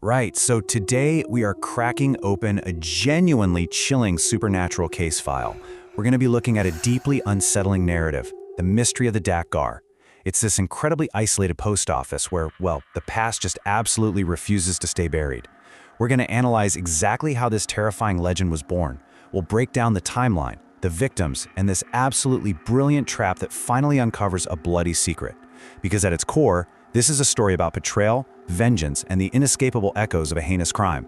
Right, so today we are cracking open a genuinely chilling supernatural case file. We're going to be looking at a deeply unsettling narrative, the mystery of the Dak Gar. It's this incredibly isolated post office where, well, the past just absolutely refuses to stay buried. We're going to analyze exactly how this terrifying legend was born. We'll break down the timeline, the victims, and this absolutely brilliant trap that finally uncovers a bloody secret. Because at its core, this is a story about betrayal, vengeance, and the inescapable echoes of a heinous crime.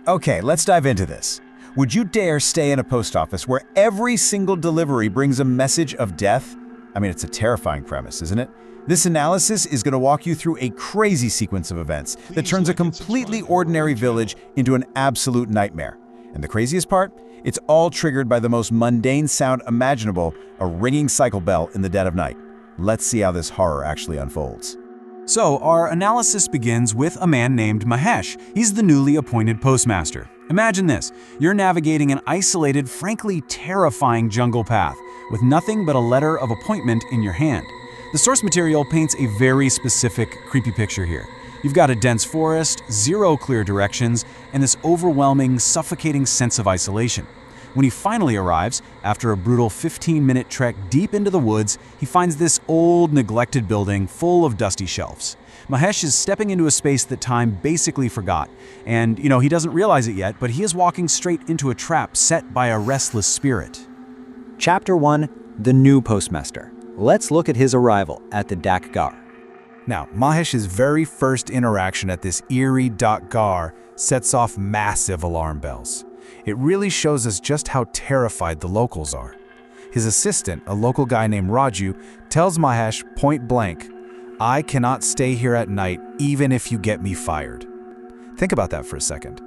Okay, let's dive into this. Would you dare stay in a post office where every single delivery brings a message of death? I mean, it's a terrifying premise, isn't it? This analysis is going to walk you through a crazy sequence of events that turns a completely ordinary village into an absolute nightmare. And the craziest part? It's all triggered by the most mundane sound imaginable, a ringing cycle bell in the dead of night. Let's see how this horror actually unfolds. So, our analysis begins with a man named Mahesh. He's the newly appointed postmaster. Imagine this. You're navigating an isolated, frankly terrifying jungle path with nothing but a letter of appointment in your hand. The source material paints a very specific, creepy picture here. You've got a dense forest, zero clear directions, and this overwhelming, suffocating sense of isolation. When he finally arrives, after a brutal 15-minute trek deep into the woods, he finds this old, neglected building full of dusty shelves. Mahesh is stepping into a space that time basically forgot. And, he doesn't realize it yet, but he is walking straight into a trap set by a restless spirit. Chapter 1: The New Postmaster. Let's look at his arrival at the Dak Gar. Now, Mahesh's very first interaction at this eerie Dak Gar sets off massive alarm bells. It really shows us just how terrified the locals are. His assistant, a local guy named Raju, tells Mahesh point blank, "I cannot stay here at night even if you get me fired." Think about that for a second.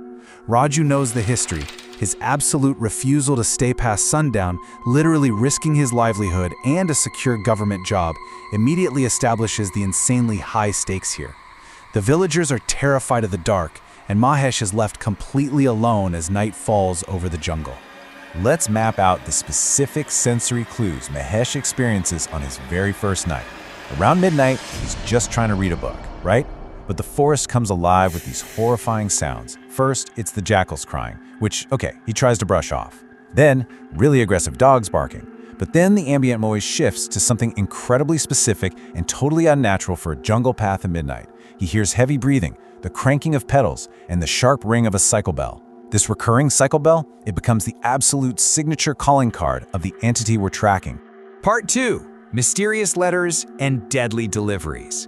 Raju knows the history, his absolute refusal to stay past sundown, literally risking his livelihood and a secure government job, immediately establishes the insanely high stakes here. The villagers are terrified of the dark, and Mahesh is left completely alone as night falls over the jungle. Let's map out the specific sensory clues Mahesh experiences on his very first night. Around midnight, he's just trying to read a book, right? But the forest comes alive with these horrifying sounds. First, it's the jackals crying, which, okay, he tries to brush off. Then, really aggressive dogs barking. But then the ambient noise shifts to something incredibly specific and totally unnatural for a jungle path at midnight. He hears heavy breathing, the cranking of pedals, and the sharp ring of a cycle bell. This recurring cycle bell, it becomes the absolute signature calling card of the entity we're tracking. Part 2: Mysterious Letters and Deadly Deliveries.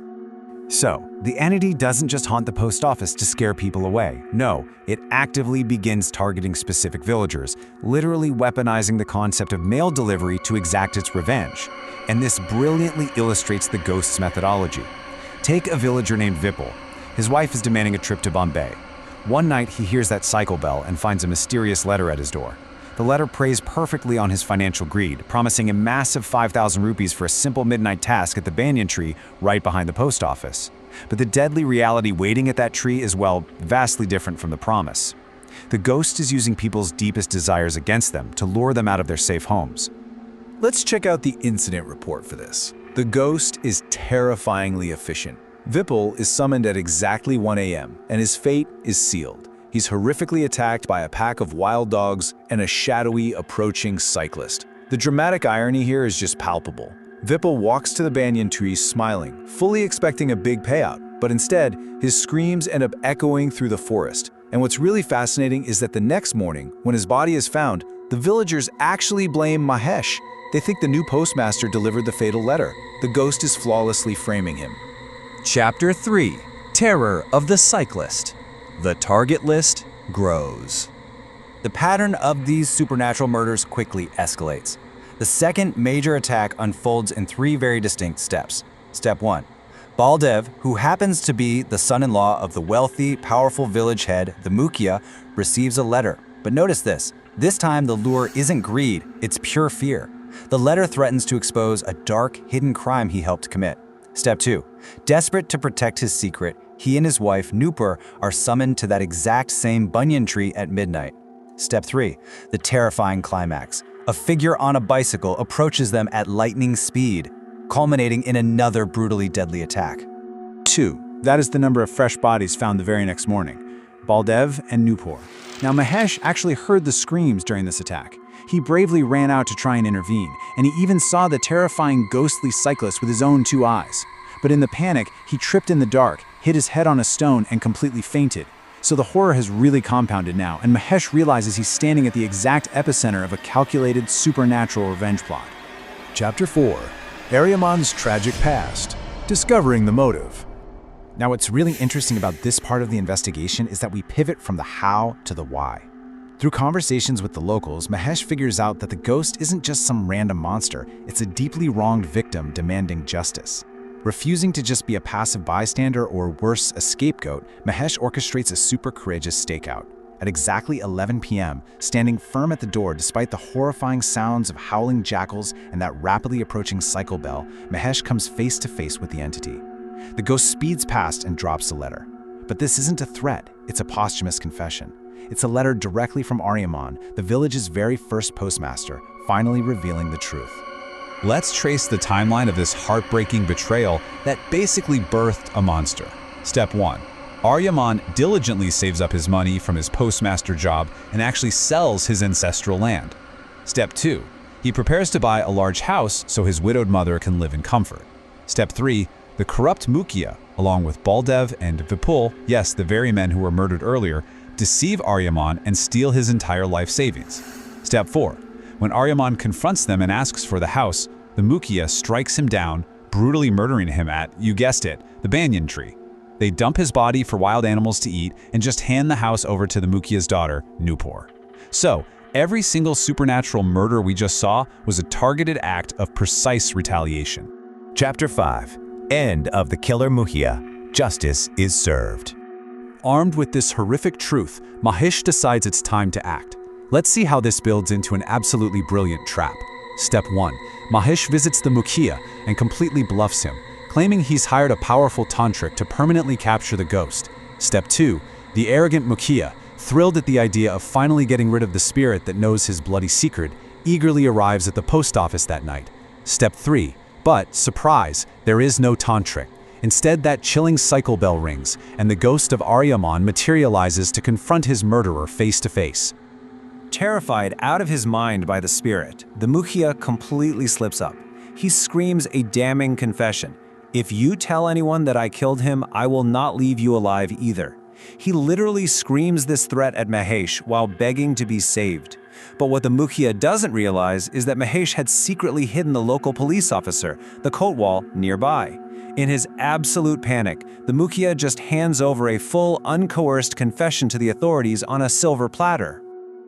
So, the entity doesn't just haunt the post office to scare people away. No, it actively begins targeting specific villagers, literally weaponizing the concept of mail delivery to exact its revenge. And this brilliantly illustrates the ghost's methodology. Take a villager named Vipul. His wife is demanding a trip to Bombay. One night, he hears that cycle bell and finds a mysterious letter at his door. The letter preys perfectly on his financial greed, promising a massive 5,000 rupees for a simple midnight task at the banyan tree right behind the post office. But the deadly reality waiting at that tree is, well, vastly different from the promise. The ghost is using people's deepest desires against them to lure them out of their safe homes. Let's check out the incident report for this. The ghost is terrifyingly efficient. Vipul is summoned at exactly 1 a.m., and his fate is sealed. He's horrifically attacked by a pack of wild dogs and a shadowy, approaching cyclist. The dramatic irony here is just palpable. Vipul walks to the banyan tree smiling, fully expecting a big payout, but instead, his screams end up echoing through the forest. And what's really fascinating is that the next morning, when his body is found, the villagers actually blame Mahesh. They think the new postmaster delivered the fatal letter. The ghost is flawlessly framing him. Chapter 3: Terror of the Cyclist. The target list grows. The pattern of these supernatural murders quickly escalates. The second major attack unfolds in 3 very distinct steps. Step 1. Baldev, who happens to be the son-in-law of the wealthy, powerful village head, the Mukhya, receives a letter. But notice this. This time the lure isn't greed, it's pure fear. The letter threatens to expose a dark, hidden crime he helped commit. Step 2. Desperate to protect his secret, he and his wife, Nupur, are summoned to that exact same banyan tree at midnight. Step 3. The terrifying climax. A figure on a bicycle approaches them at lightning speed, culminating in another brutally deadly attack. 2. That is the number of fresh bodies found the very next morning. Baldev, and Nupur. Now Mahesh actually heard the screams during this attack. He bravely ran out to try and intervene, and he even saw the terrifying ghostly cyclist with his own 2 eyes. But in the panic, he tripped in the dark, hit his head on a stone, and completely fainted. So the horror has really compounded now, and Mahesh realizes he's standing at the exact epicenter of a calculated, supernatural revenge plot. Chapter 4. Aryaman's Tragic Past. Discovering the Motive. Now, what's really interesting about this part of the investigation is that we pivot from the how to the why. Through conversations with the locals, Mahesh figures out that the ghost isn't just some random monster, it's a deeply wronged victim demanding justice. Refusing to just be a passive bystander or worse, a scapegoat, Mahesh orchestrates a super courageous stakeout. At exactly 11 p.m., standing firm at the door despite the horrifying sounds of howling jackals and that rapidly approaching cycle bell, Mahesh comes face to face with the entity. The ghost speeds past and drops the letter. But this isn't a threat, it's a posthumous confession. It's a letter directly from Aryaman, the village's very first postmaster, finally revealing the truth. Let's trace the timeline of this heartbreaking betrayal that basically birthed a monster. Step 1. Aryaman diligently saves up his money from his postmaster job and actually sells his ancestral land. Step 2. He prepares to buy a large house so his widowed mother can live in comfort. Step 3. The corrupt Mukhya, along with Baldev and Vipul, yes, the very men who were murdered earlier, deceive Aryaman and steal his entire life savings. Step 4. When Aryaman confronts them and asks for the house, the Mukhya strikes him down, brutally murdering him at, you guessed it, the banyan tree. They dump his body for wild animals to eat and just hand the house over to the Mukhya's daughter, Nupur. So, every single supernatural murder we just saw was a targeted act of precise retaliation. Chapter 5. End of the Killer Mukhya. Justice is served. Armed with this horrific truth, Mahesh decides it's time to act. Let's see how this builds into an absolutely brilliant trap. Step 1. Mahesh visits the Mukhya and completely bluffs him, claiming he's hired a powerful tantric to permanently capture the ghost. Step 2. The arrogant Mukhya, thrilled at the idea of finally getting rid of the spirit that knows his bloody secret, eagerly arrives at the post office that night. Step 3. But, surprise, there is no tantric. Instead, that chilling cycle bell rings, and the ghost of Aryaman materializes to confront his murderer face to face. Terrified out of his mind by the spirit, the Mukhya completely slips up. He screams a damning confession. If you tell anyone that I killed him, I will not leave you alive either. He literally screams this threat at Mahesh while begging to be saved. But what the Mukhya doesn't realize is that Mahesh had secretly hidden the local police officer, the Kotwal, nearby. In his absolute panic, the Mukhya just hands over a full, uncoerced confession to the authorities on a silver platter.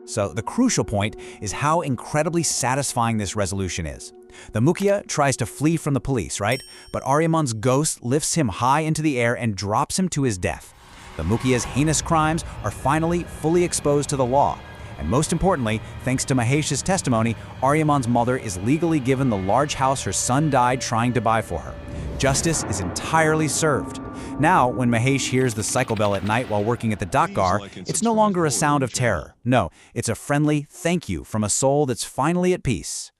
So the crucial point is how incredibly satisfying this resolution is. The Mukhya tries to flee from the police, right? But Aryaman's ghost lifts him high into the air and drops him to his death. The Mukhya's heinous crimes are finally fully exposed to the law. And most importantly, thanks to Mahesh's testimony, Aryaman's mother is legally given the large house her son died trying to buy for her. Justice is entirely served. Now, when Mahesh hears the cycle bell at night while working at the Dakgar, it's no longer a sound of terror. No, it's a friendly thank you from a soul that's finally at peace.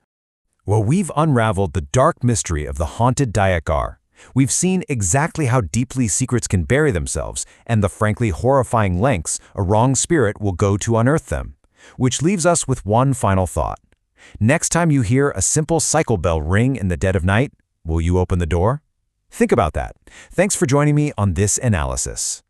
Well, we've unraveled the dark mystery of the haunted Dakgar. We've seen exactly how deeply secrets can bury themselves and the frankly horrifying lengths a wrong spirit will go to unearth them. Which leaves us with one final thought. Next time you hear a simple cycle bell ring in the dead of night, will you open the door? Think about that. Thanks for joining me on this analysis.